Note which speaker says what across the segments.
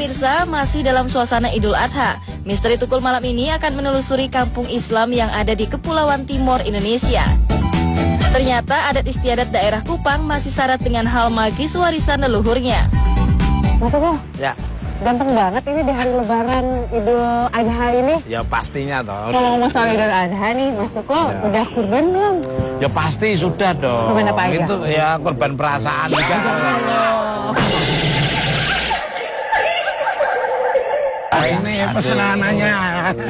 Speaker 1: pemirsa, masih dalam suasana Idul Adha. Misteri Tukul malam ini akan menelusuri kampung Islam yang ada di Kepulauan Timor, Indonesia. Ternyata adat istiadat daerah Kupang masih syarat dengan hal magis warisan leluhurnya.
Speaker 2: Mas Tukul?
Speaker 3: Ya.
Speaker 2: Ganteng banget ini di hari Lebaran Idul Adha ini.
Speaker 3: Ya pastinya toh.
Speaker 2: Kalau ngomong soal Idul Adha nih, Mas Tukul udah kurban belum?
Speaker 3: Ya pasti sudah dong.
Speaker 2: Kurban apa aja?
Speaker 3: Itu ya kurban perasaan juga.
Speaker 4: Ini pesenanannya.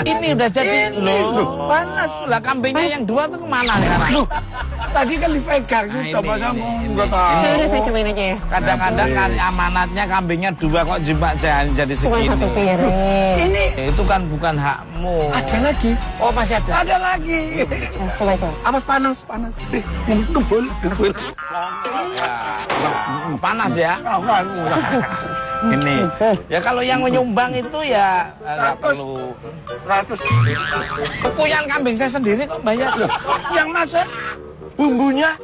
Speaker 3: Ini udah jadi loh. Panas lah, kambingnya yang dua tuh kemana sekarang?
Speaker 4: Loh, tadi kan dipegang sudah masa nggak tahu.
Speaker 2: Udah saya cobain aja ya.
Speaker 3: Kadang-kadang kan amanatnya kambingnya dua kok jadi
Speaker 2: Cuma
Speaker 3: segini.
Speaker 2: satu piring.
Speaker 4: Ini
Speaker 3: Itu kan bukan hakmu.
Speaker 4: ada lagi.
Speaker 3: Oh masih ada.
Speaker 4: Ada lagi.
Speaker 2: Coba.
Speaker 4: Awas panas. Ini kebul.
Speaker 3: Ya, panas ya.
Speaker 4: Kan.
Speaker 3: Ini. Ya kalau yang menyumbang itu ya nggak perlu.
Speaker 4: 100.
Speaker 3: Punya kambing saya sendiri kok bayar.
Speaker 4: Yang masak bumbunya.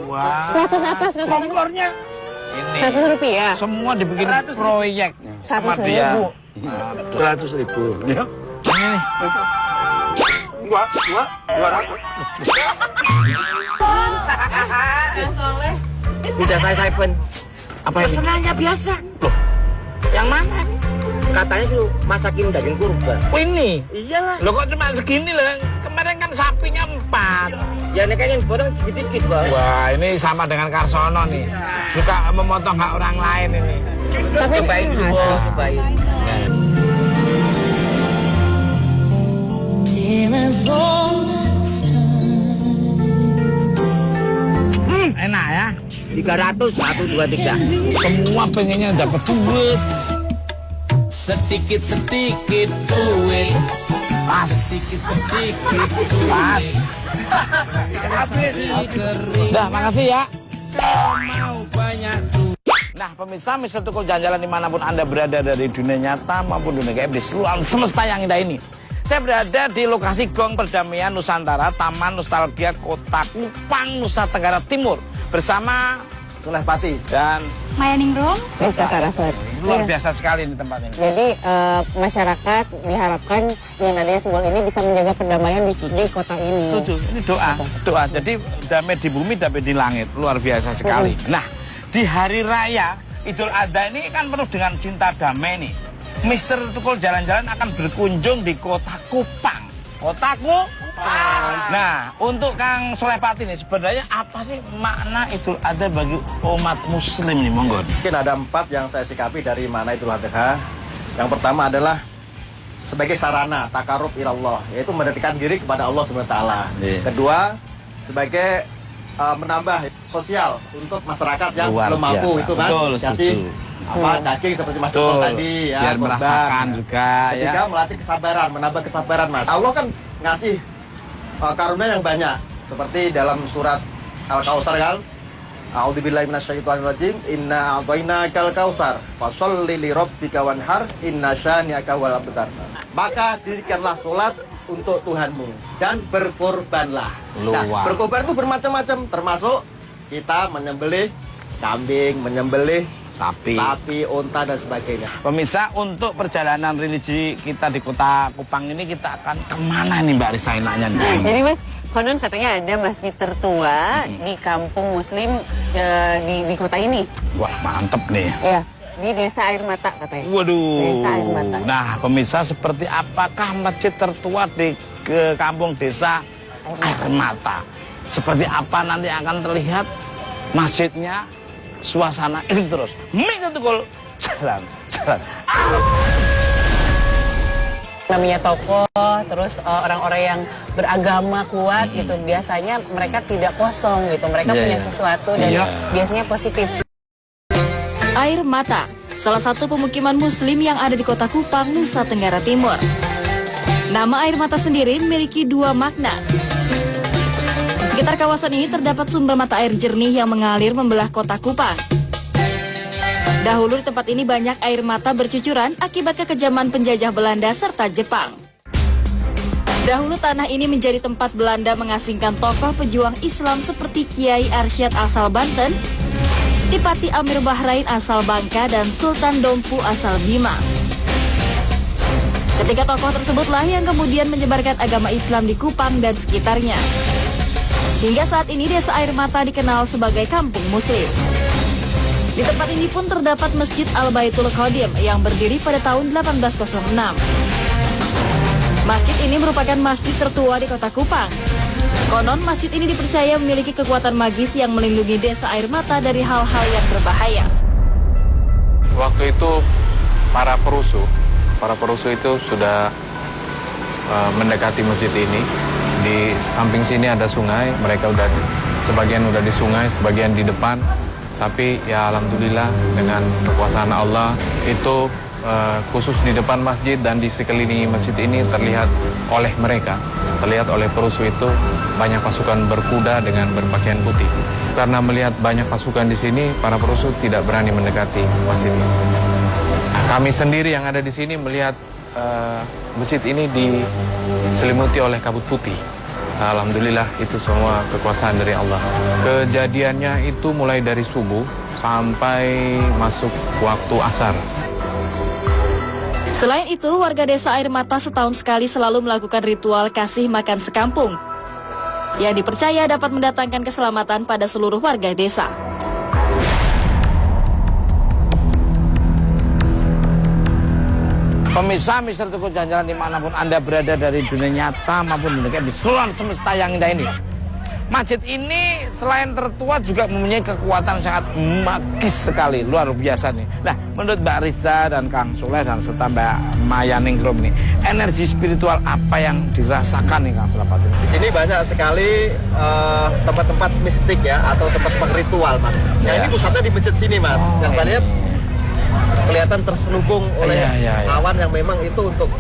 Speaker 4: Wah.
Speaker 2: 100 apa? 100 apa?
Speaker 4: Kompornya.
Speaker 3: Ini.
Speaker 2: 100 rupiah.
Speaker 3: Semua dibikin
Speaker 4: 100.000.
Speaker 3: proyek sama
Speaker 2: 100.000.
Speaker 3: dia.
Speaker 4: 100.000. Ya.
Speaker 3: Ini nih.
Speaker 4: 200.
Speaker 5: Tidak saya pen.
Speaker 3: Apa ini?
Speaker 5: Pesenannya biasa.
Speaker 3: Loh, yang mana?
Speaker 5: Katanya suruh masakin daging kurban.
Speaker 3: Oh ini?
Speaker 5: Iyalah.
Speaker 3: Loh kok cuma segini loh? Kemarin kan sapinya 4.
Speaker 5: Ya ini kan yang dipotong dikit-dikit, Bang.
Speaker 3: Wah ini sama dengan Karsono nih. Suka memotong hak orang lain ini.
Speaker 2: Tapi
Speaker 5: Cobain dulu, cobain.
Speaker 3: Enak ya?
Speaker 5: 300, 1, 2, 3.
Speaker 3: Semua pengennya dapat duit.
Speaker 6: Sedikit-sedikit duit,
Speaker 3: Pas.
Speaker 6: sedikit-sedikit
Speaker 3: Pas. Dah, makasih ya.
Speaker 6: mau banyak duit.
Speaker 3: Nah, pemirsa Mister Tukul jalan-jalan dimanapun Anda berada dari dunia nyata maupun dunia gaib di seluruh semesta yang indah ini. Saya berada di lokasi Gong Perdamaian Nusantara, Taman Nostalgia Kota Kupang, Nusa Tenggara Timur. Bersama
Speaker 4: Sulehpati.
Speaker 3: dan
Speaker 1: Maya Ningrum.
Speaker 2: Bisa Saraswati.
Speaker 3: luar biasa sekali ini tempat ini.
Speaker 2: Jadi masyarakat diharapkan dengan adanya simbol ini bisa menjaga perdamaian di kota ini.
Speaker 3: Setuju, ini doa. Jadi damai di bumi, damai di langit. Luar biasa sekali. Nah, di hari raya Idul Adha ini kan penuh dengan cinta damai nih. Mister Tukul jalan-jalan akan berkunjung di kota Kupang. Kota Kupang. Nah, untuk Kang Sulehpati nih, sebenarnya apa sih makna Idul Adha bagi umat muslim nih, monggo?
Speaker 7: Mungkin ada 4 yang saya sikapi dari mana Idul Adha. Yang pertama adalah sebagai sarana takarub ilallah, yaitu mendekatkan diri kepada Allah SWT. Kedua, sebagai menambah sosial untuk masyarakat yang
Speaker 3: Luar
Speaker 7: belum mampu,
Speaker 3: biasa.
Speaker 7: itu kan.
Speaker 3: Betul,
Speaker 7: Jadi daging seperti Mas Tukul tadi ya,
Speaker 3: biar
Speaker 7: korban.
Speaker 3: merasakan juga
Speaker 7: Ketiga,
Speaker 3: ya.
Speaker 7: melatih kesabaran, menambah kesabaran, Mas. Allah kan ngasih karunia yang banyak, seperti dalam surat Al-Kautsar kan. A'udzubillahi minasyaitonirrajim. Inna a'tainakal kautsar fasholli lirabbika wanhar inna syani'aka wal abtar. Maka dirikanlah sholat untuk Tuhanmu dan berkorbanlah. Nah,
Speaker 3: Luar.
Speaker 7: berkorban itu bermacam-macam, termasuk kita menyembelih kambing, menyembelih
Speaker 3: Sapi.
Speaker 7: unta dan sebagainya.
Speaker 3: Pemirsa, untuk perjalanan religi kita di kota Kupang ini kita akan kemana nih Mbak Risa enaknya nih?
Speaker 2: Jadi Mas, konon katanya ada masjid tertua di kampung Muslim di kota ini.
Speaker 3: Wah mantep nih.
Speaker 2: Ya, di Desa Air Mata katanya.
Speaker 3: Waduh.
Speaker 2: Desa Air Mata.
Speaker 3: Nah pemirsa, seperti apakah masjid tertua di kampung Desa Air Mata? Seperti apa nanti akan terlihat masjidnya, suasana ini terus. Mister Tukul jalan.
Speaker 2: Namanya tokoh, terus orang-orang yang beragama kuat gitu, biasanya mereka tidak kosong gitu, mereka punya sesuatu dan biasanya positif.
Speaker 1: Air Mata, salah satu pemukiman muslim yang ada di kota Kupang, Nusa Tenggara Timur. Nama Air Mata sendiri memiliki 2 makna. Di sekitar kawasan ini terdapat sumber mata air jernih yang mengalir membelah kota Kupang. Dahulu di tempat ini banyak air mata bercucuran akibat kekejaman penjajah Belanda serta Jepang. Dahulu tanah ini menjadi tempat Belanda mengasingkan tokoh pejuang Islam seperti Kiai Arsyad asal Banten, Adipati Amir Bahrain asal Bangka dan Sultan Dompu asal Bima. Ketiga tokoh tersebutlah yang kemudian menyebarkan agama Islam di Kupang dan sekitarnya. Hingga saat ini Desa Air Mata dikenal sebagai kampung muslim. Di tempat ini pun terdapat Masjid Al-Baitul Qadim yang berdiri pada tahun 1806. Masjid ini merupakan masjid tertua di kota Kupang. Konon masjid ini dipercaya memiliki kekuatan magis yang melindungi Desa Air Mata dari hal-hal yang berbahaya.
Speaker 8: Waktu itu para perusuh itu sudah mendekati masjid ini. Di samping sini ada sungai, mereka sebagian udah di sungai, sebagian di depan. Tapi ya alhamdulillah dengan kekuasaan Allah itu khusus di depan masjid dan di sekeliling masjid ini terlihat oleh perusuh itu banyak pasukan berkuda dengan berpakaian putih. Karena melihat banyak pasukan di sini, para perusuh tidak berani mendekati masjid ini. Kami sendiri yang ada di sini melihat masjid ini diselimuti oleh kabut putih. Alhamdulillah itu semua kekuasaan dari Allah. Kejadiannya itu mulai dari subuh sampai masuk waktu asar.
Speaker 1: Selain itu, warga Desa Air Mata setahun sekali selalu melakukan ritual kasih makan sekampung yang dipercaya dapat mendatangkan keselamatan pada seluruh warga desa.
Speaker 3: Pemirsa Mister Tukul Jalan-Jalan dimanapun Anda berada dari dunia nyata maupun dunia di seluruh semesta yang indah ini. Masjid ini selain tertua juga mempunyai kekuatan sangat magis sekali, luar biasa nih. Nah, menurut Mbak Risa dan Kang Soleh dan serta Mbak Maya Ningrum nih, energi spiritual apa yang dirasakan nih Kang Soleh?
Speaker 7: Di sini banyak sekali tempat-tempat mistik ya atau tempat-tempat ritual, Mas. Nah, ini pusatnya di masjid sini, Mas. Yang saya lihat kelihatan terselubung oleh awan yang memang itu untuk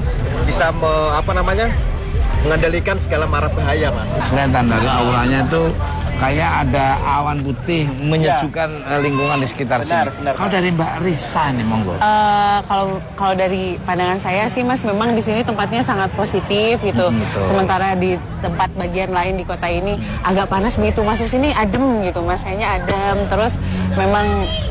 Speaker 7: bisa mengendalikan segala mara bahaya, Mas.
Speaker 3: Kelihatan dari auranya itu kayak ada awan putih menyejukkan lingkungan di sekitar sini. Kalau dari Mbak Risa nih, monggo.
Speaker 2: Kalau dari pandangan saya sih, Mas, memang di sini tempatnya sangat positif gitu. Sementara di tempat bagian lain di kota ini agak panas begitu. Masuk sini adem gitu, Mas. Kayaknya adem. Terus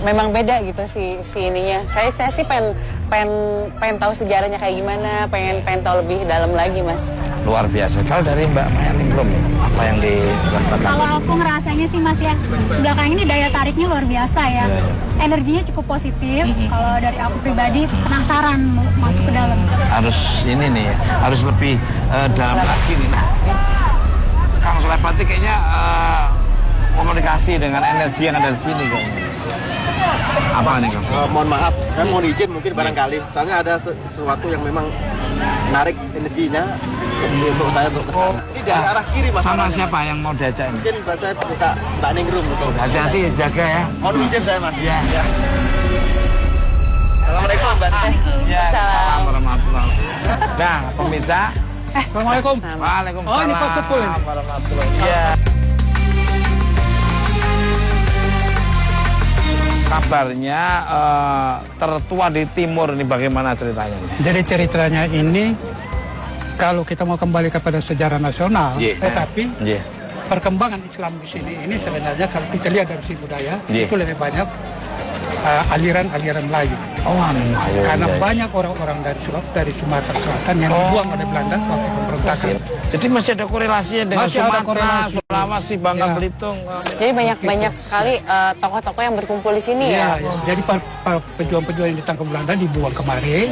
Speaker 2: memang beda gitu si ininya. Saya sih pengen tahu sejarahnya kayak gimana, pengen tahu lebih dalam lagi, Mas.
Speaker 3: Luar biasa. Kalau dari Mbak Maya Ningrum, apa yang dirasakan?
Speaker 9: Kalau aku ngerasanya sih, Mas, ya, belakang ini daya tariknya luar biasa ya. Energinya cukup positif. Kalau dari aku pribadi penasaran masuk ke dalam.
Speaker 3: Harus ini nih, harus lebih dalam lagi nih. Nah, Kang Solepati kayaknya komunikasi dengan energi yang ada di sini kayaknya. Apa nih Kang?
Speaker 7: Mohon maaf, saya mohon izin mungkin barangkali. Soalnya ada sesuatu yang memang menarik energinya untuk saya untuk kesana. Ini dari arah kiri, Mas.
Speaker 3: Sama siapa yang mau diajak ini?
Speaker 7: Mungkin saya minta Mbak Ningrum untuk.
Speaker 3: Hati-hati jaga ya.
Speaker 7: Mohon izin saya, Mas.
Speaker 3: Ya.
Speaker 7: Assalamualaikum, Mbak.
Speaker 3: Ya, salam warahmatullahi wabarakatuh. Nah, pemirsa.
Speaker 4: Assalamualaikum.
Speaker 3: Waalaikumsalam.
Speaker 4: Oh, ini Pak Tukul ini.
Speaker 3: Warahmatullahi wabarakatuh. Ya. Kabarnya tertua di timur ini bagaimana ceritanya?
Speaker 4: Jadi ceritanya ini kalau kita mau kembali kepada sejarah nasional, tetapi perkembangan Islam di sini ini sebenarnya kalau kita lihat dari sisi budaya itu lebih banyak aliran-aliran Melayu. Karena banyak orang-orang dari Sumatera Selatan yang dibuang oleh Belanda waktu pemberontakan.
Speaker 3: Jadi masih ada korelasinya dengan Sumatera, Sulawesi, Bangka Belitung.
Speaker 2: Jadi banyak sekali tokoh-tokoh yang berkumpul di sini ya.
Speaker 4: Jadi pejuang-pejuang yang ditangkap Belanda dibuang kemari,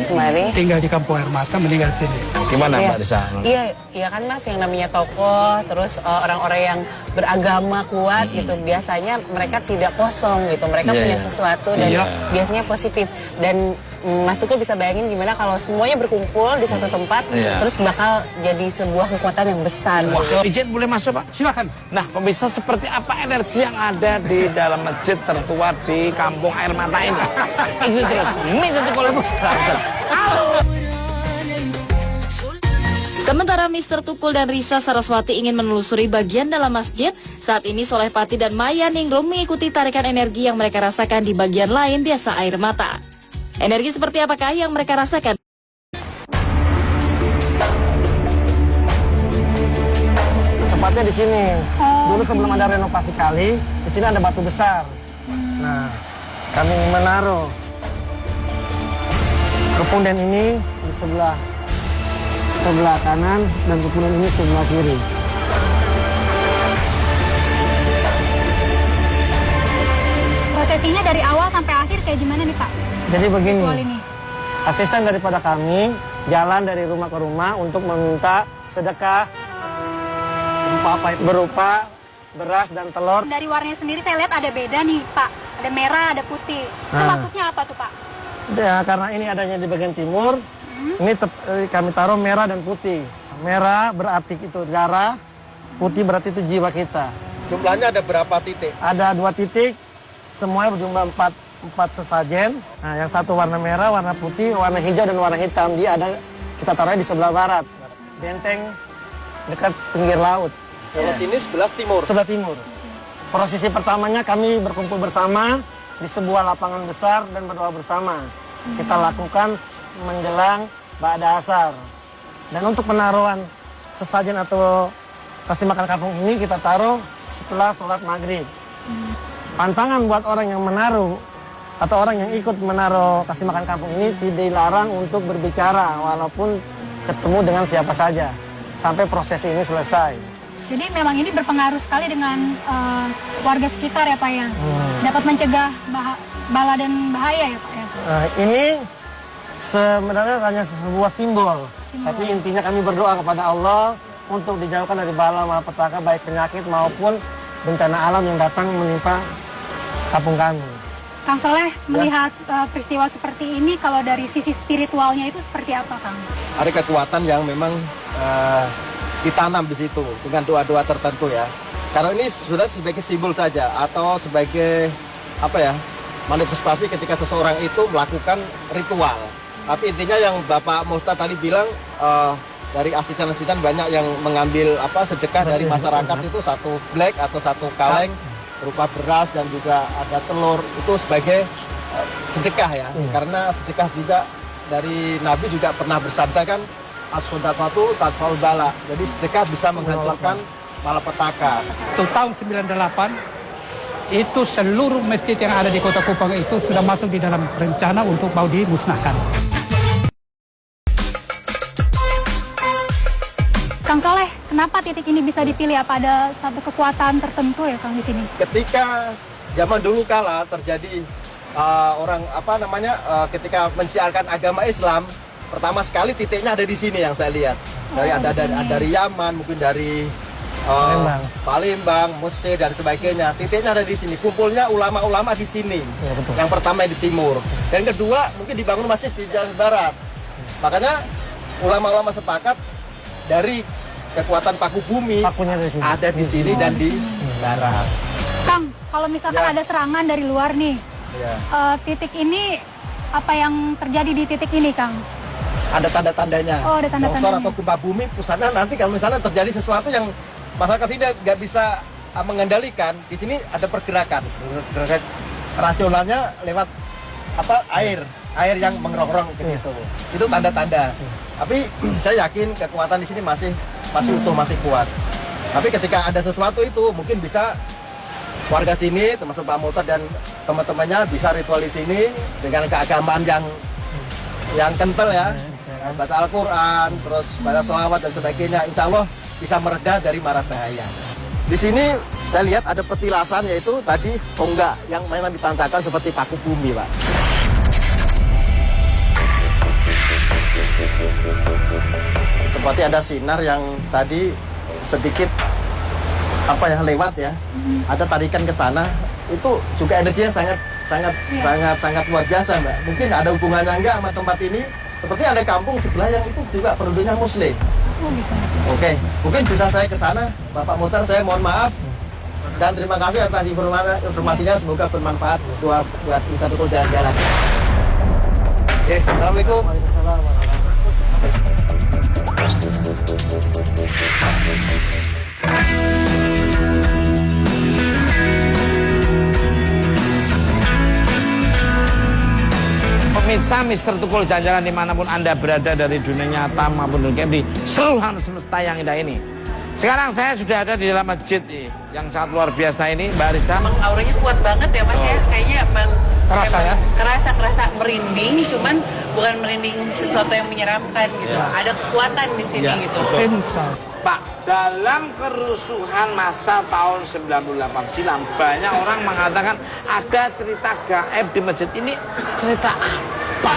Speaker 4: tinggal di Kampung Air Mata, meninggal di sini.
Speaker 3: Gimana Mbak Desa?
Speaker 2: Iya kan, Mas, yang namanya tokoh, terus orang-orang yang beragama kuat gitu, biasanya mereka tidak kosong gitu, mereka punya sesuatu dan biasanya positif. Dan Mas Tukul bisa bayangin gimana kalau semuanya berkumpul di satu tempat, terus bakal jadi sebuah kekuatan yang besar.
Speaker 3: Izin boleh masuk Pak?
Speaker 4: Silakan.
Speaker 3: Nah, pemirsa, seperti apa energi yang ada di dalam masjid tertua di Kampung Air Mata ini? Itu terus, Mister Tukul.
Speaker 1: Sementara Mister Tukul dan Risa Saraswati ingin menelusuri bagian dalam masjid, saat ini Solepati dan Maya Ningrum mengikuti tarikan energi yang mereka rasakan di bagian lain Desa Air Mata. Energi seperti apakah yang mereka rasakan?
Speaker 7: Tempatnya di sini. Dulu sebelum ada renovasi kali, di sini ada batu besar. Nah,
Speaker 10: kami menaruh kepunden ini di sebelah kanan dan kepunden ini sebelah kiri.
Speaker 9: Prosesinya dari awal sampai akhir kayak gimana nih Pak?
Speaker 10: Jadi begini,
Speaker 9: Ritual ini.
Speaker 10: asisten daripada kami jalan dari rumah ke rumah untuk meminta sedekah berupa beras dan telur.
Speaker 9: Dari warnanya sendiri saya lihat ada beda nih Pak, ada merah, ada putih. Itu maksudnya apa tuh Pak?
Speaker 10: Ya, karena ini adanya di bagian timur, ini kami taruh merah dan putih. Merah berarti itu darah, putih berarti itu jiwa kita.
Speaker 7: Jumlahnya ada berapa titik?
Speaker 10: Ada 2 titik, semuanya berjumlah 4 sesajen. Nah, yang satu warna merah, warna putih, warna hijau, dan warna hitam. Dia ada, kita taruhnya di sebelah barat, benteng dekat pinggir laut.
Speaker 7: Kalau sini sebelah timur.
Speaker 10: Sebelah timur. Prosesi pertamanya kami berkumpul bersama di sebuah lapangan besar dan berdoa bersama. Kita lakukan menjelang ba'da asar. Dan untuk penaruhan sesajen atau kasih makan kampung ini kita taruh setelah sholat maghrib. Pantangan buat orang yang menaruh atau orang yang ikut menaruh kasih makan kampung ini tidak dilarang untuk berbicara walaupun ketemu dengan siapa saja sampai proses ini selesai.
Speaker 9: Jadi memang ini berpengaruh sekali dengan warga sekitar ya Pak ya? Dapat mencegah bala dan bahaya ya Pak ya?
Speaker 10: Ini sebenarnya hanya sebuah simbol. Tapi intinya kami berdoa kepada Allah untuk dijauhkan dari bala malapetaka baik penyakit maupun bencana alam yang datang menimpa kampung kami.
Speaker 9: Kang Soleh melihat peristiwa seperti ini kalau dari sisi spiritualnya itu seperti apa Kang?
Speaker 7: Ada kekuatan yang memang ditanam di situ dengan doa-doa tertentu ya. Karena ini sudah sebagai simbol saja atau sebagai apa ya, manifestasi ketika seseorang itu melakukan ritual. Tapi intinya yang Bapak Musta tadi bilang dari asisten-asisten banyak yang mengambil sedekah dari masyarakat itu satu black atau satu kaleng berupa beras dan juga ada telur itu sebagai sedekah ya. Karena sedekah juga dari Nabi juga pernah bersabda kan, as-sodaqatu tadfa'ul bala. Jadi sedekah bisa menghancurkan malapetaka.
Speaker 4: Itu tahun 98 itu seluruh masjid yang ada di Kota Kupang itu sudah masuk di dalam rencana untuk mau dimusnahkan.
Speaker 9: Kang Soleh, kenapa titik ini bisa dipilih? Apa ada satu kekuatan tertentu ya Kang di sini?
Speaker 7: Ketika zaman dulu kala terjadi ketika mensiarkan agama Islam, pertama sekali titiknya ada di sini yang saya lihat. Dari Yaman, mungkin dari Palembang, Mesir dan sebagainya. Titiknya ada di sini. Kumpulnya ulama-ulama di sini. Ya, yang pertama di timur. Dan kedua mungkin dibangun masjid di jalan barat. Makanya ulama-ulama sepakat dari kekuatan paku bumi ada di sini dan di barat.
Speaker 9: Kang, kalau misalkan ada serangan dari luar nih, titik ini apa yang terjadi di titik ini, Kang?
Speaker 7: Ada tanda-tandanya.
Speaker 9: Oh, ada tanda-tandanya.
Speaker 7: Longsor atau gempa bumi pusatnya nanti kalau misalnya terjadi sesuatu yang masyarakat tidak nggak bisa mengendalikan, di sini ada pergerakan rasionalnya lewat air yang mengerong-rong ke situ. Itu tanda-tanda. Tapi saya yakin kekuatan di sini masih utuh, masih kuat. Tapi ketika ada sesuatu itu mungkin bisa warga sini termasuk Pak Mutar dan teman-temannya bisa ritual di sini dengan keagamaan yang kental ya. Baca Al-Quran, terus baca sholawat dan sebagainya, insya Allah bisa mereda dari mara bahaya. Di sini saya lihat ada petilasan yaitu tadi tonggak yang memang ditancapkan seperti paku bumi, Pak. Seperti ada sinar yang tadi sedikit lewat ya. Ada tarikan ke sana, itu juga energinya sangat luar biasa, Mbak. Mungkin ada hubungannya enggak sama tempat ini? Seperti ada kampung sebelah yang itu juga penduduknya Muslim. Oke, mungkin bisa saya ke sana, Bapak Mutar. Saya mohon maaf dan terima kasih atas informasinya. Semoga bermanfaat buat Ustadz Tukul jalan-jalan. Oke, assalamualaikum.
Speaker 3: Pemirsa Mister Tukul jalan-jalan dimanapun Anda berada dari dunia nyata maupun dunia di seluruh alam semesta yang indah ini. Sekarang saya sudah ada di dalam masjid nih, yang sangat luar biasa ini, Mbak Arisa.
Speaker 2: Emang auranya kuat banget ya Mas ya, kayaknya emang
Speaker 4: Kerasa ya?
Speaker 2: Kerasa merinding, cuman bukan merinding sesuatu yang menyeramkan gitu. Ada kekuatan di sini gitu.
Speaker 3: Pak, dalam kerusuhan masa tahun 98 silam, banyak orang mengatakan ada cerita gaib di masjid ini. Cerita apa?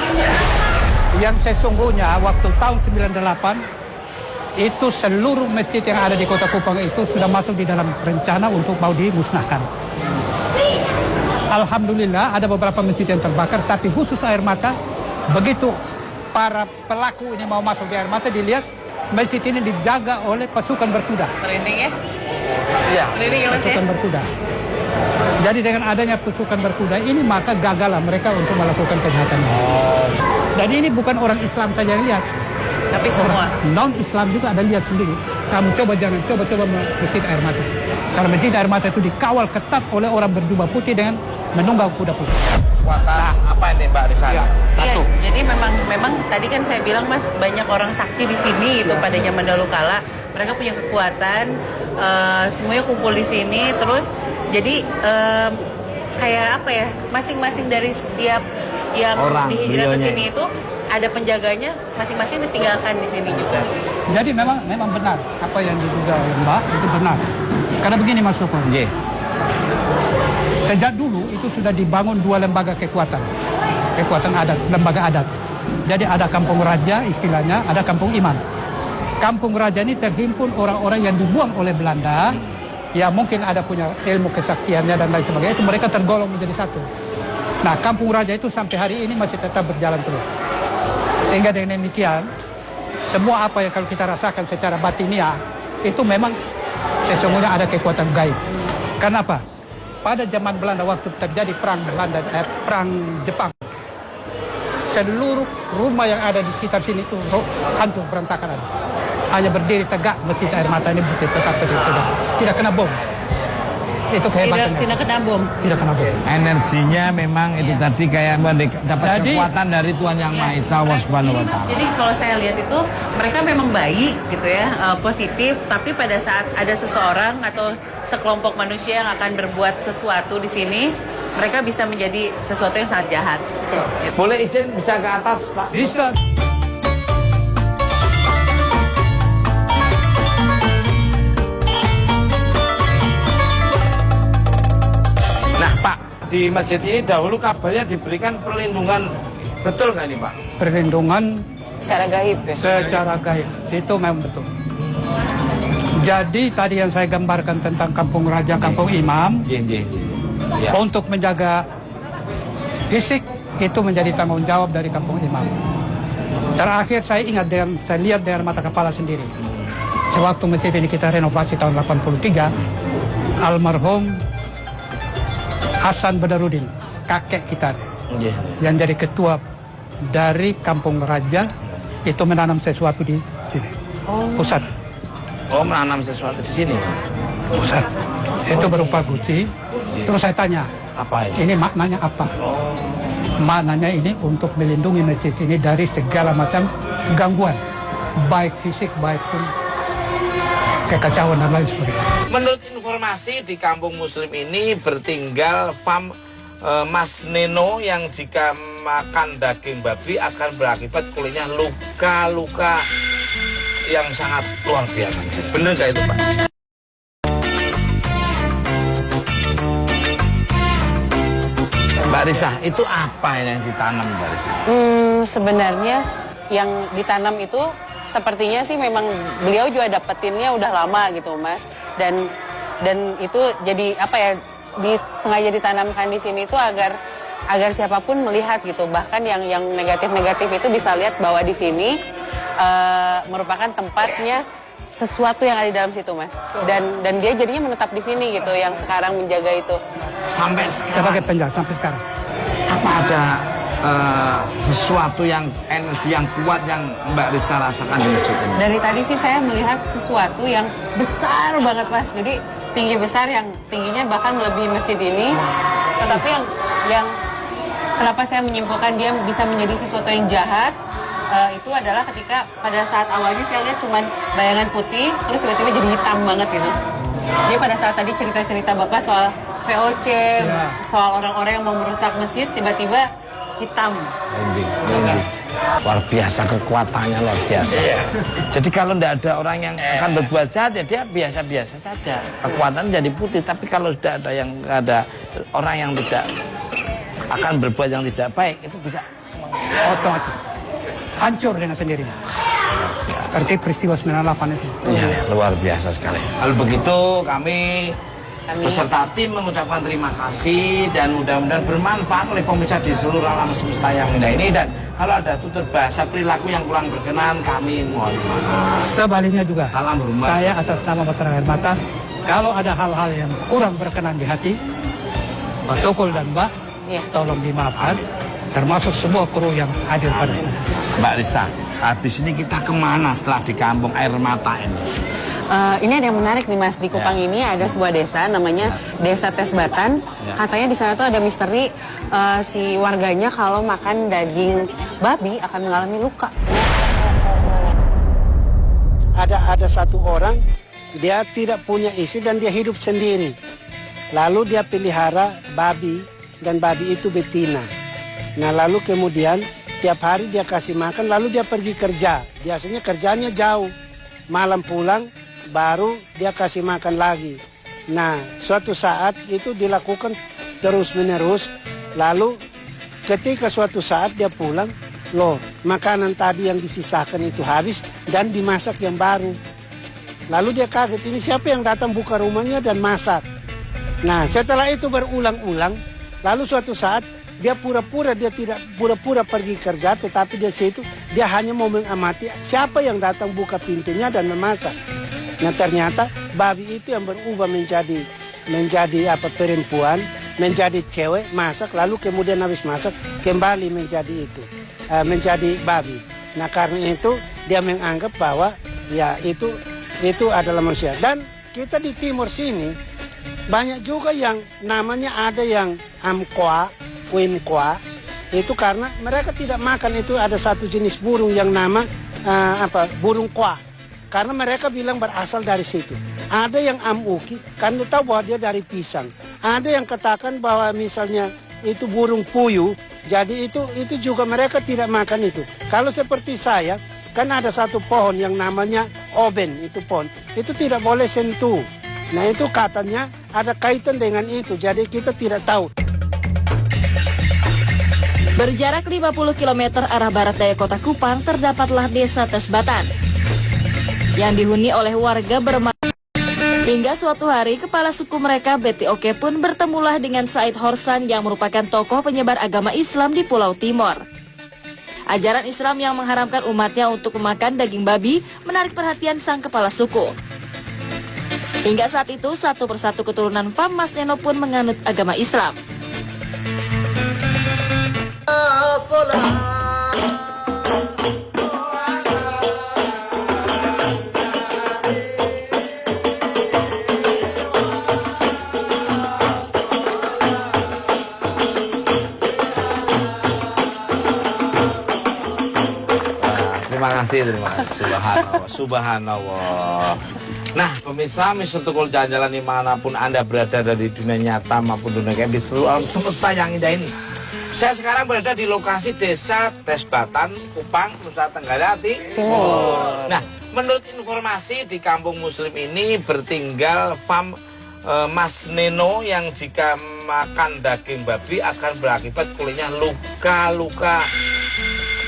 Speaker 4: Yang sesungguhnya waktu tahun 98 itu seluruh masjid yang ada di Kota Kupang itu sudah masuk di dalam rencana untuk mau dimusnahkan. Alhamdulillah ada beberapa masjid yang terbakar, tapi khusus air mata, begitu para pelaku ini mau masuk di air mata, dilihat masjid ini dijaga oleh pasukan berkuda.
Speaker 2: Merinding ya?
Speaker 3: Iya.
Speaker 2: Merinding ya Mas ya?
Speaker 4: Pasukan berkuda. Jadi dengan adanya pasukan berkuda ini maka gagallah mereka untuk melakukan kejahatan. Dan ini bukan orang Islam saja yang lihat,
Speaker 2: tapi semua
Speaker 4: non-Islam juga ada lihat sendiri. Kamu jangan coba masjid air mata. Karena masjid air mata itu dikawal ketat oleh orang berjubah putih dengan menunggang kuda putih.
Speaker 3: Nah, apa ini Mbak Arisa?
Speaker 2: Iya,
Speaker 3: Satu.
Speaker 2: jadi memang tadi kan saya bilang Mas, banyak orang sakti di sini itu pada zaman dahulu kala. Mereka punya kekuatan, semuanya kumpul di sini. Terus jadi kayak apa ya? Masing-masing dari setiap yang dihijrah ke sini itu ada penjaganya, masing-masing ditinggalkan di sini juga.
Speaker 4: Jadi memang benar apa yang diduga oleh Mbak itu benar. Karena begini Mas Sukun. Sejak dulu itu sudah dibangun dua lembaga kekuatan adat, lembaga adat. Jadi ada kampung raja istilahnya, ada kampung iman. Kampung raja ini terhimpun orang-orang yang dibuang oleh Belanda, ya mungkin ada punya ilmu kesaktiannya dan lain sebagainya, itu mereka tergolong menjadi satu. Nah, kampung raja itu sampai hari ini masih tetap berjalan terus. Sehingga dengan demikian, semua apa yang kalau kita rasakan secara batiniah, itu memang sesungguhnya ada kekuatan gaib. Kenapa? Pada zaman Belanda waktu terjadi perang Jepang, seluruh rumah yang ada di sekitar sini itu hancur berantakan. Hanya berdiri tegak masjid air mata ini tetap berdiri tegak, tidak kena bom. Itu kehebatannya.
Speaker 2: Tidak kena bom.
Speaker 4: Tidak kena bom.
Speaker 3: Energinya memang itu tadi kayak dapat kekuatan dari Tuhan Yang Maha Esa Subhanahu wa Ta'ala.
Speaker 2: Jadi kalau saya lihat itu mereka memang baik gitu ya, positif, tapi pada saat ada seseorang atau sekelompok manusia yang akan berbuat sesuatu di sini, mereka bisa menjadi sesuatu yang sangat jahat. Gitu.
Speaker 3: Boleh izin bisa ke atas, Pak?
Speaker 4: Bisa.
Speaker 3: Nah, Pak, di masjid ini dahulu kabarnya diberikan perlindungan, betul nggak nih, Pak?
Speaker 4: Perlindungan
Speaker 2: secara gaib ya?
Speaker 4: Secara gaib, itu memang betul. Jadi tadi yang saya gambarkan tentang kampung raja, kampung imam, untuk menjaga fisik itu menjadi tanggung jawab dari kampung imam. Terakhir saya ingat saya lihat dengan mata kepala sendiri. Sewaktu masjid ini kita renovasi tahun 83, almarhum Hasan Badarudin, kakek kita, yang jadi ketua dari kampung raja, itu menanam sesuatu di sini, pusat.
Speaker 3: Oh, menanam sesuatu di sini?
Speaker 4: Pusat. Itu berupa guci. Terus saya tanya,
Speaker 3: apa ini?
Speaker 4: Ini maknanya apa? Maknanya ini untuk melindungi masjid ini dari segala macam gangguan, baik fisik, baik pun kekacauan dan lain sebagainya.
Speaker 3: Menurut informasi di kampung muslim ini bertinggal Mas Neno yang jika makan daging babi akan berakibat kulitnya luka-luka yang sangat luar biasa. Bener gak itu, Pak? Mbak Risa, itu apa yang ditanam, Mbak Risa?
Speaker 2: Sebenarnya yang ditanam itu sepertinya sih memang beliau juga dapetinnya udah lama gitu, Mas. Dan itu jadi apa ya, sengaja ditanamkan di sini itu agar siapapun melihat gitu. Bahkan yang negatif-negatif itu bisa lihat bahwa di sini merupakan tempatnya sesuatu yang ada di dalam situ, Mas. Dan dia jadinya menetap di sini gitu, yang sekarang menjaga itu.
Speaker 3: Sampai sekarang?
Speaker 4: Sebagai penjaga, sampai sekarang.
Speaker 3: Apa ada sesuatu yang energi yang kuat yang Mbak Risa rasakan di masjid ini?
Speaker 2: Dari tadi sih saya melihat sesuatu yang besar banget, Mas. Jadi tinggi besar yang tingginya bahkan melebihi masjid ini. Tetapi yang kenapa saya menyimpulkan dia bisa menjadi sesuatu yang jahat, itu adalah ketika pada saat awalnya saya lihat cuman bayangan putih, terus tiba-tiba jadi hitam banget gitu. Jadi pada saat tadi cerita-cerita Bapak soal VOC, soal orang-orang yang mau merusak masjid, tiba-tiba hitam.
Speaker 3: Luar biasa, kekuatannya luar biasa. Jadi kalau tidak ada orang yang akan berbuat jahat, ya dia biasa-biasa saja. Kekuatan jadi putih. Tapi kalau sudah ada orang yang tidak akan berbuat yang tidak baik, itu bisa
Speaker 4: otomatis hancur dengan sendirinya. Seperti peristiwa 98 itu.
Speaker 3: Iya, luar biasa sekali. Kalau begitu kami beserta tim mengucapkan terima kasih dan mudah-mudahan bermanfaat oleh pemirsa di seluruh alam semesta yang indah ini. Dan kalau ada tutur bahasa perilaku yang kurang berkenan, kami mohon maaf.
Speaker 4: Sebaliknya juga,
Speaker 3: salam hormat.
Speaker 4: Saya atas nama masyarakat Air Mata, kalau ada hal-hal yang kurang berkenan di hati, Pak Tukul dan Mbak, tolong dimaafkan, termasuk semua kru yang hadir pada sana.
Speaker 3: Mbak Risa, habis ini kita kemana setelah di kampung Air Mata ini?
Speaker 2: Ini ada yang menarik nih Mas, di Kupang ini ada sebuah desa namanya Desa Tesbatan. Katanya di sana tuh ada misteri si warganya kalau makan daging babi akan mengalami luka.
Speaker 10: Ada satu orang, dia tidak punya istri dan dia hidup sendiri. Lalu dia pelihara babi dan babi itu betina. Nah lalu kemudian tiap hari dia kasih makan, lalu dia pergi kerja. Biasanya kerjanya jauh, malam pulang baru dia kasih makan lagi. Nah, suatu saat itu dilakukan terus-menerus. Lalu ketika suatu saat dia pulang, loh, makanan tadi yang disisakan itu habis dan dimasak yang baru. Lalu dia kaget, ini siapa yang datang buka rumahnya dan masak. Nah, setelah itu berulang-ulang, lalu suatu saat dia pura-pura, dia tidak pura-pura pergi kerja, tetapi di situ dia hanya mau mengamati siapa yang datang buka pintunya dan memasak. Nah ternyata babi itu yang berubah menjadi perempuan, menjadi cewek, masak, lalu kemudian habis masak kembali menjadi menjadi babi. Nah karena itu dia menganggap bahwa ya itu adalah manusia. Dan kita di timur sini banyak juga yang namanya ada yang amkoa, kuinkoa, itu karena mereka tidak makan itu ada satu jenis burung yang nama burung koa. Karena mereka bilang berasal dari situ. Ada yang amuki, karena tahu bahwa dia dari pisang. Ada yang katakan bahwa misalnya itu burung puyuh, jadi itu juga mereka tidak makan itu. Kalau seperti saya, kan ada satu pohon yang namanya oben, itu pohon. Itu tidak boleh sentuh. Nah itu katanya ada kaitan dengan itu, jadi kita tidak tahu.
Speaker 1: Berjarak 50 km arah barat daya kota Kupang, terdapatlah Desa Tesbatan yang dihuni oleh warga Berma. Hingga suatu hari, kepala suku mereka, Beti Oke, pun bertemulah dengan Said Horsan yang merupakan tokoh penyebar agama Islam di Pulau Timor. Ajaran Islam yang mengharamkan umatnya untuk memakan daging babi menarik perhatian sang kepala suku. Hingga saat itu, satu persatu keturunan Fam Mas Neno pun menganut agama Islam.
Speaker 3: Terima kasih. Subhanallah. Nah, pemirsa Mr. Tukul jalan-jalan dimanapun Anda berada dari dunia nyata maupun dunia game di seluruh alam semesta yang indah ini. Saya sekarang berada di lokasi Desa Tesbatan, Kupang, Nusa Tenggara Timur. Nah, menurut informasi di kampung muslim ini bertinggal Fam Mas Neno yang jika makan daging babi akan berakibat kulitnya luka-luka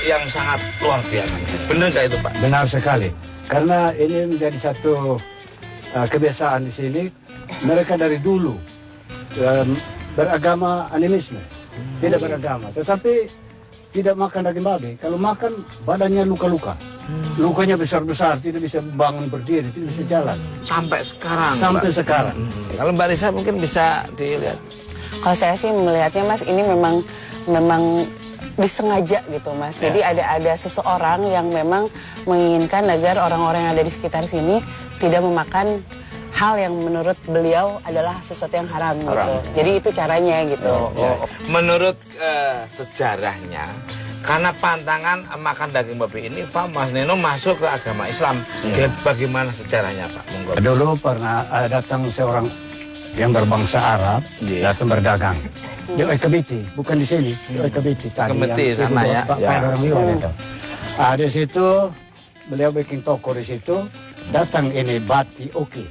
Speaker 3: yang sangat luar biasa. Benar nggak itu Pak?
Speaker 11: Benar sekali. Karena ini menjadi satu kebiasaan di sini. Mereka dari dulu beragama animisme, tidak beragama. Tetapi tidak makan daging babi. Kalau makan badannya luka-luka. Lukanya besar-besar, tidak bisa bangun berdiri, tidak bisa jalan.
Speaker 3: Sampai sekarang.
Speaker 11: Sampai
Speaker 3: Mbak.
Speaker 11: sekarang.
Speaker 3: Kalau Mbak Risa mungkin bisa dilihat.
Speaker 2: Kalau saya sih melihatnya Mas, ini memang disengaja gitu Mas. Jadi ada seseorang yang memang menginginkan agar orang-orang yang ada di sekitar sini tidak memakan hal yang menurut beliau adalah sesuatu yang haram. Gitu. Jadi itu caranya gitu.
Speaker 3: Menurut sejarahnya, Karena pantangan makan daging babi ini, Pak Mas Neno masuk ke agama Islam. Bagaimana sejarahnya, Pak? Monggo.
Speaker 11: Dulu pernah datang seorang yang berbangsa Arab, datang berdagang. Di Oikabiti, bukan di sini. Di Oikabiti tadi.
Speaker 3: Kemeti sana ya.
Speaker 11: Orang Liwan itu. Di situ beliau bikin toko di situ. Datang ini Bati Oki,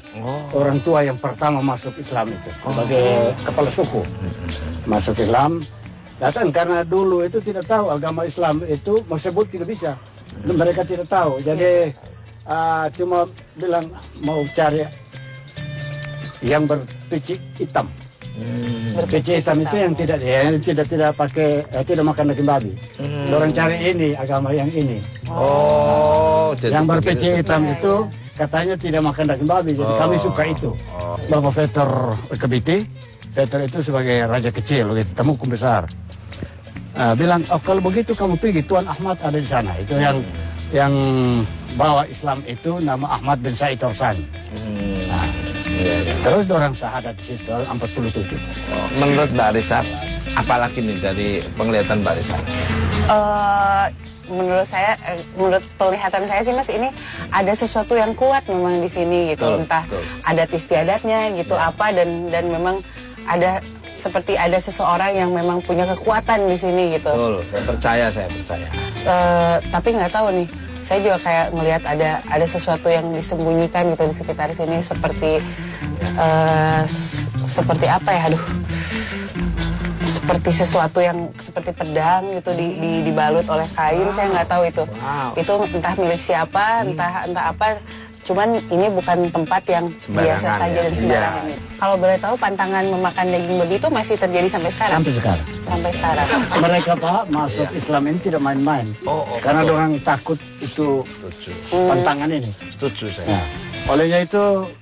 Speaker 11: orang tua yang pertama masuk Islam itu sebagai kepala suku. Masuk Islam, datang karena dulu itu tidak tahu agama Islam itu mau sebut tidak bisa. Mereka tidak tahu, jadi cuma bilang mau cari yang berpicik hitam. Berpicik hitam itu yang tidak pakai tidak makan daging babi. Orang cari ini agama yang ini. Yang berpicik hitam itu katanya tidak makan daging babi, jadi kami suka itu. Bapak Veter Kebiti, Veter itu sebagai raja kecil, gitu, Temukum besar. Bilang, kalau begitu kamu pergi, Tuan Ahmad ada di sana. Itu yang bawa Islam itu nama Ahmad bin Said Orsan. Terus orang syahadat di situ 47.
Speaker 3: Menurut Mbak Arissa, apalagi nih dari penglihatan Mbak Arissa?
Speaker 2: Menurut saya, menurut penglihatan saya sih Mas, ini ada sesuatu yang kuat memang di sini gitu. Entah adat istiadatnya gitu apa, dan memang ada seperti ada seseorang yang memang punya kekuatan di sini gitu.
Speaker 3: Saya percaya.
Speaker 2: Tapi nggak tahu nih, saya juga kayak melihat ada sesuatu yang disembunyikan gitu di sekitar sini, seperti apa ya, seperti sesuatu yang seperti pedang gitu dibalut oleh kain. Saya nggak tahu itu entah milik siapa, entah apa. Cuman ini bukan tempat yang biasa saja dan sembarangan. Kalau boleh tahu, pantangan memakan daging babi itu masih terjadi sampai sekarang? Sampai sekarang.
Speaker 11: Mereka Pak masuk Islam ini tidak main-main. Karena orang takut itu pantangan ini.
Speaker 3: Setuju saya.
Speaker 11: Olehnya itu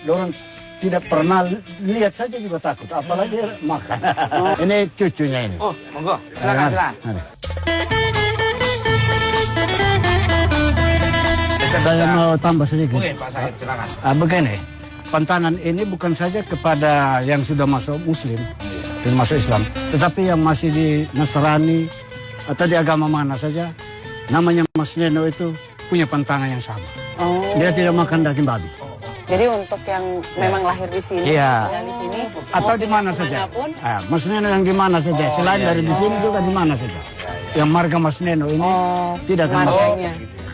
Speaker 11: orang tidak pernah lihat saja juga takut, apalagi makan. Ini cucunya ini.
Speaker 3: Monggo, silakan.
Speaker 11: Saya mau tambah sedikit.
Speaker 3: Mungkin Pak Said, silakan.
Speaker 11: Begini, pantangan ini bukan saja kepada yang sudah masuk Muslim, sudah masuk Islam, tetapi yang masih di Nasrani atau di agama mana saja, namanya Mas Neno itu punya pantangan yang sama. Dia tidak makan daging babi.
Speaker 2: Jadi untuk yang memang lahir di sini, tinggal di sini,
Speaker 11: atau di mana saja. Mas Neno yang di mana saja, selain dari di sini juga di mana saja. Yang marga Mas Neno ini tidak akan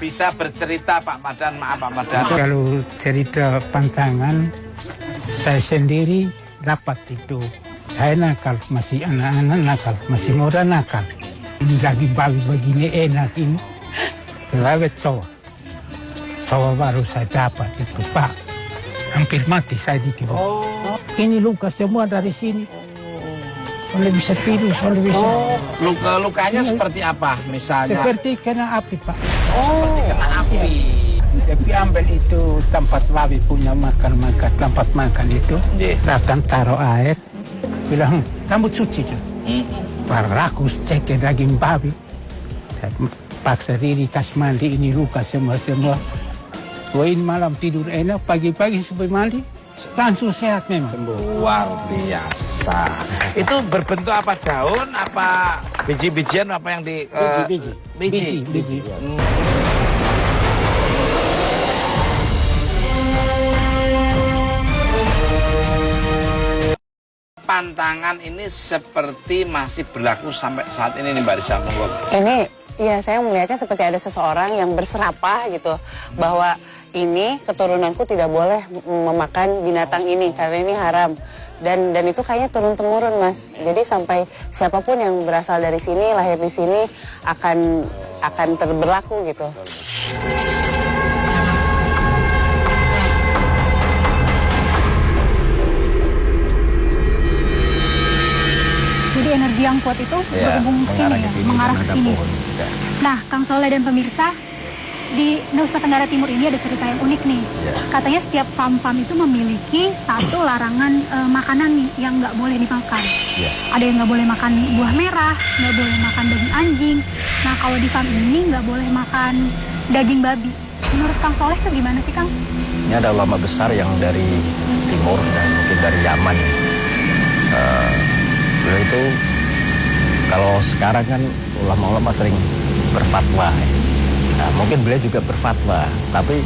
Speaker 3: bisa bercerita Pak Madan, maaf Pak Madan.
Speaker 4: Kalau cerita pantangan, saya sendiri dapat itu. Saya nakal, masih anak-anak nakal, masih muda nakal. Ini daging babi begini enak ini. Lewat coba. Coba baru saya dapat itu Pak. Hampir mati saya di tidur. Ini luka semua dari sini. Oleh bisa tidur, oleh bisa.
Speaker 3: Lukanya seperti apa misalnya?
Speaker 4: Seperti kena api Pak.
Speaker 3: Seperti kena api.
Speaker 4: Tapi ambil itu tempat babi punya makan tempat makan itu. Datang taruh air. Bilang, kamu cuci tuh. Parakus cek daging babi. Saya paksa diri kas mandi, ini luka semua. Wain malam tidur enak, pagi-pagi supaya mandi. Langsung sehat memang.
Speaker 3: Luar biasa. Itu berbentuk apa, daun, apa biji-bijian, apa yang di... Biji. Pantangan ini seperti masih berlaku sampai saat ini nih Mbak Arissa.
Speaker 2: Ini, ya saya melihatnya seperti ada seseorang yang berserapah gitu, bahwa ini keturunanku tidak boleh memakan binatang ini karena ini haram, dan itu kayaknya turun temurun Mas. Jadi sampai siapapun yang berasal dari sini, lahir di sini akan terberlaku gitu.
Speaker 9: Jadi energi yang kuat itu berhubung ke sini ya, mengarah ke sini. Nah, Kang Soleh dan pemirsa, di Nusa Tenggara Timur ini ada cerita yang unik nih. Katanya setiap farm-farm itu memiliki satu larangan makanan nih yang nggak boleh dimakan. Ada yang nggak boleh makan buah merah, nggak boleh makan daging anjing. Nah, kalau di farm ini nggak boleh makan daging babi. Menurut Kang Soleh itu gimana sih, Kang?
Speaker 7: Ini ada ulama besar yang dari timur dan mungkin dari Yaman. Beliau itu Kalau sekarang kan ulama-ulama sering berfatwa. Nah, mungkin beliau juga berfatwa, tapi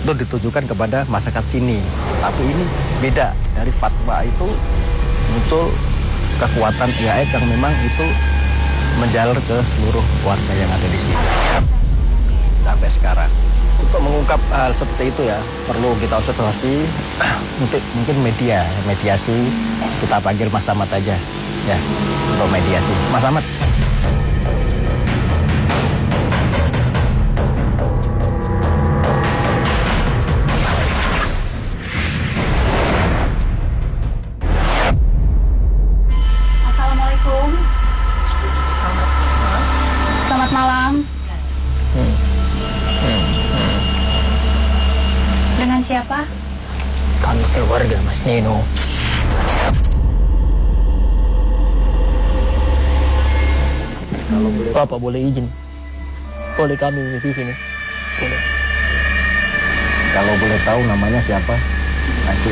Speaker 7: itu ditujukan kepada masyarakat sini. Tapi ini beda, dari fatwa itu muncul kekuatan gaib yang memang itu menjalar ke seluruh warga yang ada di sini sampai sekarang. Untuk mengungkap hal seperti itu ya perlu kita observasi, mungkin mediasi. Kita panggil Mas Ahmad aja ya untuk mediasi. Mas Ahmad.
Speaker 9: Assalamualaikum. Selamat malam. Dengan siapa?
Speaker 12: Kami keluarga Mas Nino. Bapak boleh izin? Boleh kami di sini? Boleh.
Speaker 7: Kalau boleh tahu namanya siapa? Nanti.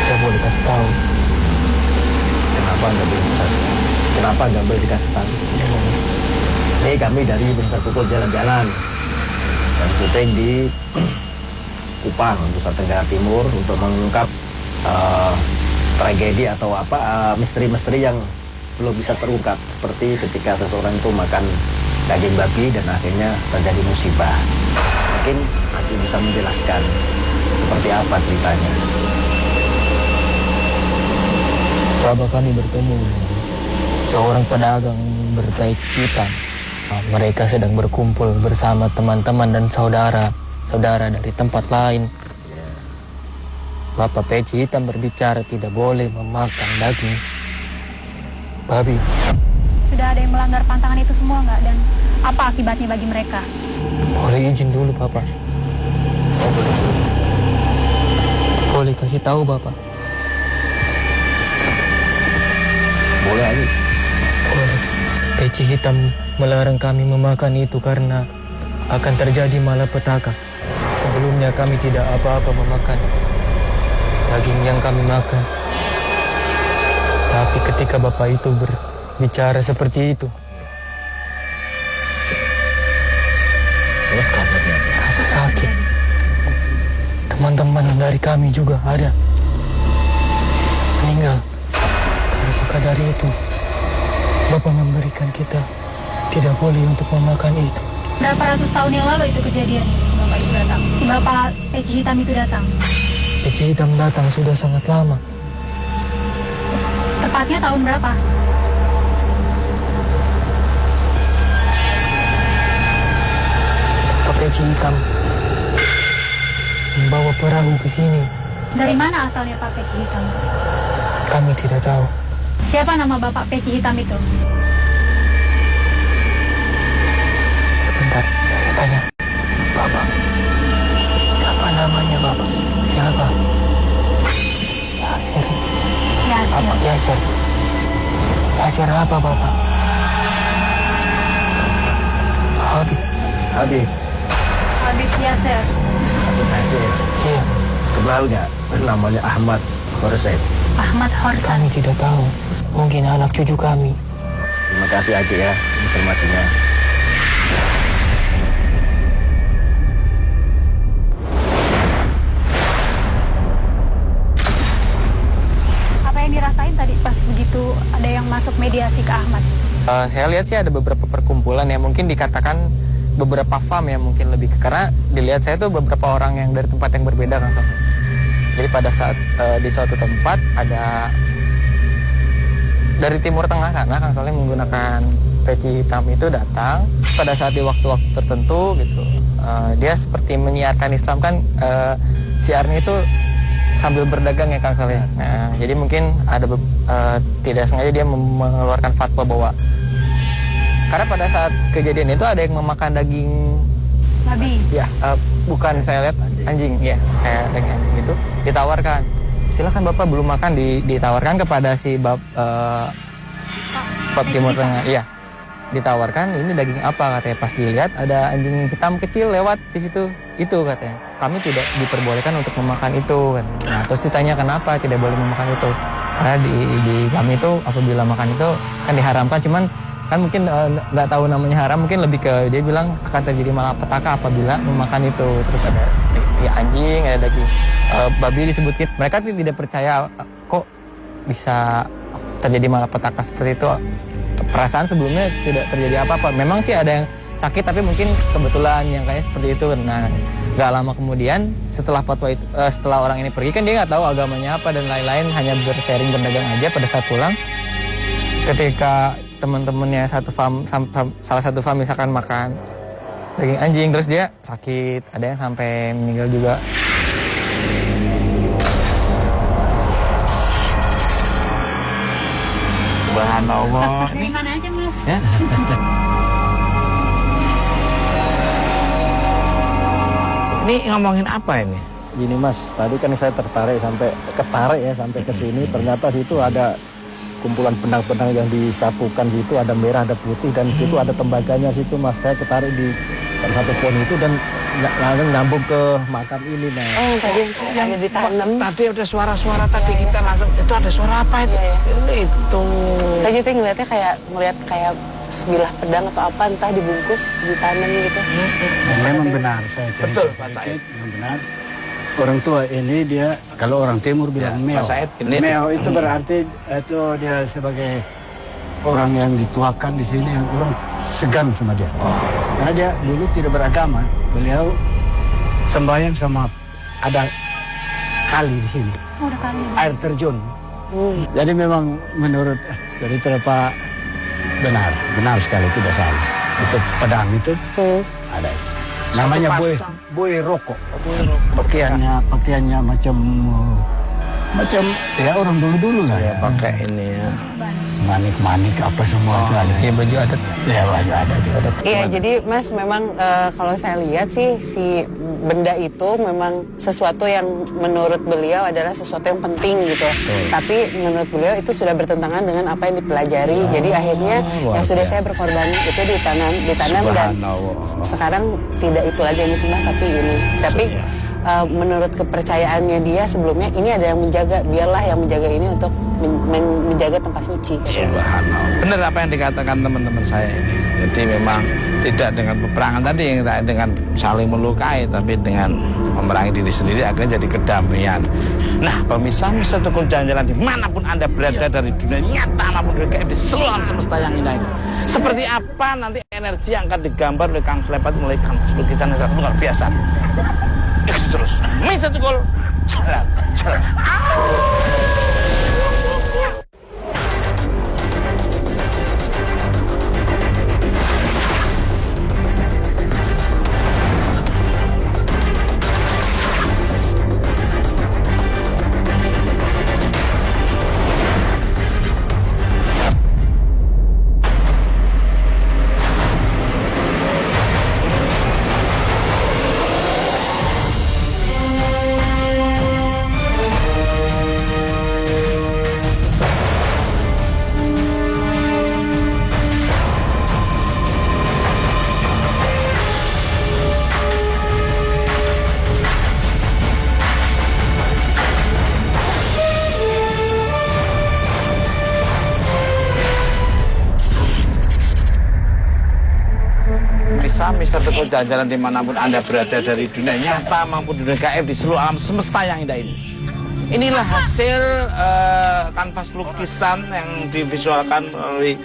Speaker 12: Saya boleh kasih tahu.
Speaker 7: Kenapa nggak boleh dikasih tahu? Ini kami dari Bentar Pukul Jalan-Jalan dan syuting di Kupang, Nusa Tenggara Timur untuk mengungkap tragedi atau misteri-misteri yang belum bisa terungkap, seperti ketika seseorang itu makan daging babi dan akhirnya terjadi musibah. Mungkin nanti bisa menjelaskan seperti apa ceritanya.
Speaker 12: Bapak kami bertemu seorang pedagang berbaik hitam. Mereka sedang berkumpul bersama teman-teman dan saudara dari tempat lain. Bapak peci hitam berbicara tidak boleh memakan daging babi.
Speaker 9: Sudah ada yang melanggar pantangan itu semua nggak? Dan apa akibatnya bagi mereka?
Speaker 12: Boleh izin dulu Bapak. Boleh kasih tahu Bapak.
Speaker 7: Boleh aja.
Speaker 12: Boleh. Peci hitam melarang kami memakan itu karena akan terjadi malapetaka. Sebelumnya kami tidak apa-apa memakan daging yang kami makan. Tapi ketika Bapak itu berbicara seperti itu, rasa sakit. Teman-teman dari kami juga ada meninggal. Maka dari itu, Bapak memberikan kita tidak boleh untuk memakan itu.
Speaker 9: Berapa ratus tahun yang lalu itu kejadian Bapak itu datang? Si Bapak peci hitam itu datang?
Speaker 12: Peci hitam datang sudah sangat lama.
Speaker 9: Tepatnya tahun berapa?
Speaker 12: Bapak peci hitam membawa perahu ke sini.
Speaker 9: Dari mana asalnya Pak peci hitam?
Speaker 12: Kami tidak tahu.
Speaker 9: Siapa nama Bapak peci hitam itu?
Speaker 12: Sebentar, saya tanya. Bapak, siapa namanya Bapak? Siapa? Yasir. Apa Yasir? Yasir apa Bapak?
Speaker 7: Habib
Speaker 9: Yasir.
Speaker 7: Habib Yasir.
Speaker 12: Iya.
Speaker 7: Kenal nggak? Namanya Ahmad Horset.
Speaker 9: Ahmad Horset.
Speaker 12: Kami tidak tahu. Mungkin anak cucu kami.
Speaker 7: Terima kasih Adik ya informasinya.
Speaker 9: Apa yang dirasain tadi pas begitu ada yang masuk mediasi ke Ahmad?
Speaker 13: Saya lihat sih ada beberapa perkumpulan yang mungkin dikatakan beberapa farm ya mungkin lebih karena dilihat saya tuh beberapa orang yang dari tempat yang berbeda kan. Jadi pada saat di suatu tempat ada dari Timur Tengah sana Kang Soleh menggunakan peci hitam itu datang pada saat di waktu-waktu tertentu gitu. Dia seperti menyiarkan Islam kan siarnya itu sambil berdagang ya Kang Soleh. Nah, jadi mungkin ada tidak sengaja dia mengeluarkan fatwa bahwa karena pada saat kejadian itu ada yang memakan daging
Speaker 9: babi.
Speaker 13: Ya, bukan saya lihat anjing ya, kayak daging anjing itu ditawarkan. Silakan Bapak belum makan ditawarkan kepada si Bab Timur Tengah. Iya. Ditawarkan ini daging apa katanya. Pas dilihat ada anjing hitam kecil lewat di situ. Itu katanya. Kami tidak diperbolehkan untuk memakan itu kan. Nah, terus ditanya kenapa tidak boleh memakan itu. Karena di kami itu apabila makan itu kan diharamkan, cuman kan mungkin nggak tahu namanya haram, mungkin lebih ke dia bilang akan terjadi malapetaka apabila memakan itu. Terus ada ya anjing, ada daging babi disebutkan. Mereka tidak percaya kok bisa terjadi malapetaka seperti itu. Perasaan sebelumnya tidak terjadi apa-apa. Memang sih ada yang sakit, tapi mungkin kebetulan yang kayak seperti itu. Nah, nggak lama kemudian setelah fatwa itu, setelah orang ini pergi kan dia nggak tahu agamanya apa dan lain-lain, hanya bersharing berdagang aja. Pada saat pulang, ketika teman-temannya salah satu farm misalkan makan daging anjing, terus dia sakit, ada yang sampai meninggal juga.
Speaker 3: Subhanallah.
Speaker 9: Dari mana aja, Mas?
Speaker 3: Ya? Ini ngomongin apa ini?
Speaker 10: Gini Mas, tadi kan saya ketarik sampai ke sini, ternyata situ ada kumpulan benang-benang yang disatukan gitu, ada merah, ada putih, dan situ ada tembaganya situ Mas. Saya ketarik di satu pohon itu dan langsung nyambung ke makam ini Mas.
Speaker 2: Oh, tadi yang ditanam.
Speaker 3: Tadi ada suara-suara tadi kita langsung, itu ada suara apa itu? Itu.
Speaker 2: Saya jadi ngeliatnya melihat kayak sebilah pedang atau apa, entah dibungkus, ditanam gitu.
Speaker 11: Memang benar, saya cerita.
Speaker 3: Betul, Pak Said.
Speaker 11: Memang benar. Orang tua ini dia, kalau orang timur bilang meo. Meo itu berarti itu dia sebagai orang yang dituakan di sini, yang orang segan sama dia. Karena dia dulu tidak beragama, beliau sembahyang sama ada kali di sini.
Speaker 9: Oh, ada kali.
Speaker 11: Air terjun. Jadi memang menurut cerita Pak benar sekali, tidak salah. Itu pedang itu ada. Namanya boy rokok. Pakaiannya macam ya orang dulu lah ya,
Speaker 3: pakai ini ya.
Speaker 11: Manik apa semua itu ada.
Speaker 13: Ya baju adat.
Speaker 11: Ya baju adat juga ada.
Speaker 2: Iya, jadi Mas memang kalau saya lihat sih si benda itu memang sesuatu yang menurut beliau adalah sesuatu yang penting gitu. Tapi menurut beliau itu sudah bertentangan dengan apa yang dipelajari. Jadi akhirnya yang sudah saya berkorban itu ditanam dan sekarang tidak itu lagi yang disembah tapi ini. Tapi menurut kepercayaannya dia sebelumnya ini ada yang menjaga, biarlah yang menjaga ini untuk menjaga tempat suci.
Speaker 3: Subhanallah. Benar apa yang dikatakan teman-teman saya ini. Jadi memang tidak dengan peperangan tadi yang dengan saling melukai, tapi dengan memerangi diri sendiri akhirnya jadi kedamaian. Nah, pemirsa Mr. Tukul Jalan-Jalan dimanapun Anda berada dari dunia nyata maupun dunia gaib di seluruh alam semesta yang indah ini. Seperti apa nanti energi yang akan digambar oleh Kang Slepat mulai kanvas lukisan yang luar biasa. Ikuti terus Mr. Tukul Jalan-Jalan. Mr. Tukul Jalan-Jalan dimanapun Anda berada dari dunia nyata maupun dunia gaib di seluruh alam semesta yang indah ini. Inilah hasil kanvas lukisan yang divisualkan oleh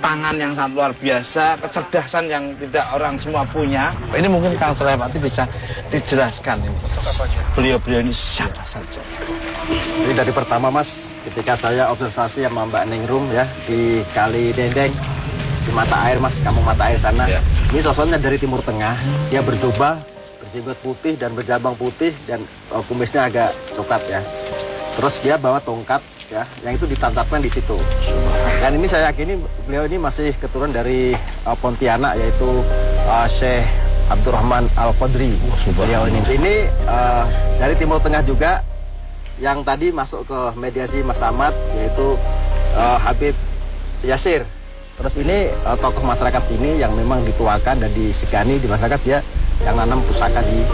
Speaker 3: tangan yang sangat luar biasa, kecerdasan yang tidak orang semua punya. Ini mungkin Kang Sulewati bisa dijelaskan. Beliau-beliau ini siapa saja?
Speaker 7: Jadi dari pertama Mas, ketika saya observasi sama Mbak Ningrum ya di Kali Dendeng, di mata air Mas, kamu mata air sana. Ya. Ini sosoknya dari Timur Tengah, dia berjubah, berjenggot putih dan berjabang putih dan kumisnya agak coklat ya. Terus dia bawa tongkat ya, yang itu ditancapkan di situ. Dan ini saya yakini beliau ini masih keturunan dari Pontianak, yaitu Syekh Abdurrahman Al-Qadri. Beliau ini dari Timur Tengah juga, yang tadi masuk ke mediasi Mas Ahmad, yaitu Habib Yasir. Terus ini tokoh masyarakat sini yang memang dituakan dan disegani di masyarakat, dia yang nanam pusaka di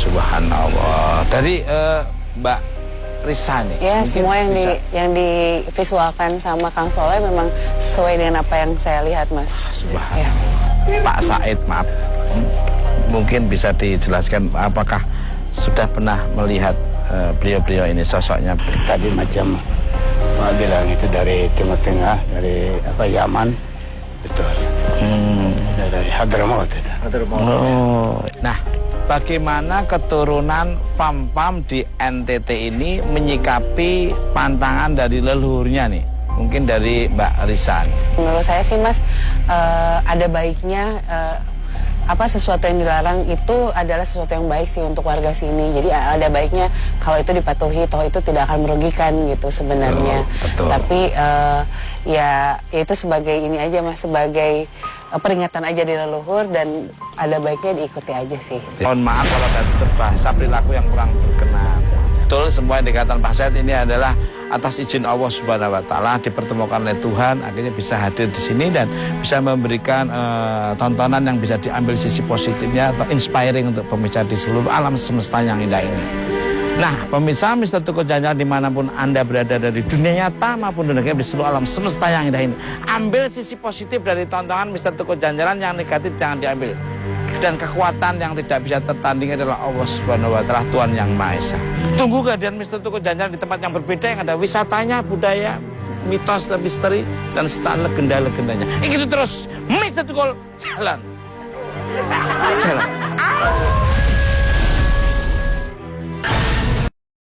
Speaker 3: Subhanallah. Dari Mbak Risa nih?
Speaker 2: Ya, semua yang divisualkan sama Kang Soleh memang sesuai dengan apa yang saya lihat, Mas.
Speaker 3: Ya. Pak Said, maaf, mungkin bisa dijelaskan apakah sudah pernah melihat beliau-beliau ini, sosoknya?
Speaker 11: Tadi macam Pak bilang itu dari Timur Tengah, dari Yaman, betul. Dari Hadramaut.
Speaker 3: Oh, nah, bagaimana keturunan Pam-Pam di NTT ini menyikapi pantangan dari leluhurnya nih? Mungkin dari Mbak Risa.
Speaker 2: Menurut saya sih, Mas, ada baiknya sesuatu yang dilarang itu adalah sesuatu yang baik sih untuk warga sini. Jadi ada baiknya kalau itu dipatuhi, toh itu tidak akan merugikan gitu sebenarnya. Betul. Tapi ya itu sebagai ini aja, Mas, sebagai peringatan aja di leluhur, dan ada baiknya diikuti aja sih.
Speaker 3: Mohon maaf kalau ada berbahasa perilaku yang kurang berkenan. Betul, semua yang dikatakan Pak Said ini adalah atas izin Allah Subhanahu wa Ta'ala, dipertemukan oleh Tuhan, akhirnya bisa hadir di sini dan bisa memberikan tontonan yang bisa diambil sisi positifnya atau inspiring untuk pemirsa di seluruh alam semesta yang indah ini. Nah, pemirsa Mr. Tuko Jalan-Jalan dimanapun Anda berada dari dunia nyata maupun dunia di seluruh alam semesta yang indah ini, ambil sisi positif dari tontonan Mr. Tuko Jalan-Jalan, yang negatif jangan diambil. Dan kekuatan yang tidak bisa tertanding adalah Allah Subhanahu wa Ta'ala, Tuhan yang Maha Esa. Tunggu kehadiran Mr. Tuko Jalan-Jalan di tempat yang berbeda, yang ada wisatanya, budaya, mitos dan misteri, dan serta legenda-legendanya. Itu terus Mr. Tuko Jalan.